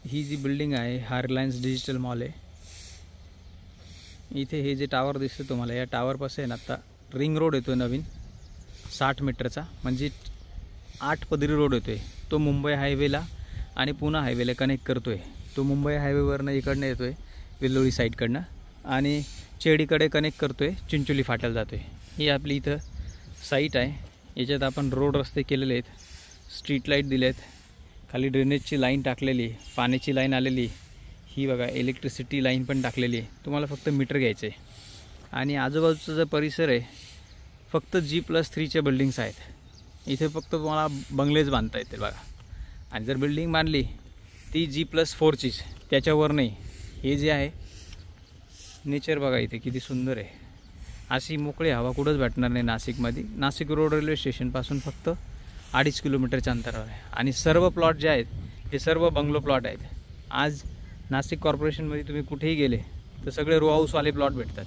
ही जी building आहे हा Reliance digital mall आहे। इथे हे जे टावर दिसतं तुम्हाला, या टावरपासून आहे ना आता रिंग रोड येतो नवीन 60 मीटरचा, म्हणजे 8 पदरी रोड येतोय। तो मुंबई हायवेला आणि पुणे हायवेला कनेक्ट करतोय। तो मुंबई हायवेवरनं इकडनं येतोय विल्लोळी साईडकडनं आणि चेडीकडे कनेक्ट करतोय, चिंचोली फाट्याला जातोय। ही आपली इथं साईट आहे। याच्यात आपण रोड रस्ते केलेले आहेत, स्ट्रीट लाईट दिले आहेत, खाली ड्रेनेजची लाईन टाकलेली, पाण्याची लाईन आलेली, ही बघा इलेक्ट्रिसिटी लाईन पण टाकलेली आहे। तुम्हाला फक्त मीटर घ्यायचं आहे आणि आजूबाजूचा जो परिसर आहे फक्त G+3च्या बिल्डिंग्स आहेत। इथे फक्त तुम्हाला बंगलेच बांधता येतील बघा। आणि जर बिल्डिंग बांधली ती G+4चीच, त्याच्यावर नाही। हे जे आहे नेचर बघा इथे किती सुंदर आहे। अशी मोकळी हवा कुठंच भेटणार नाही नाशिकमध्ये। नाशिक रोड रेल्वे स्टेशनपासून फक्त 2.5 किलोमीटरच्या अंतरावर आहे आणि सर्व प्लॉट जे आहेत हे सर्व बंगलो प्लॉट आहेत। आज नाशिक कॉर्पोरेशनमध्ये तुम्ही कुठेही गेले तर सगळे रो हाऊसवाले प्लॉट भेटतात।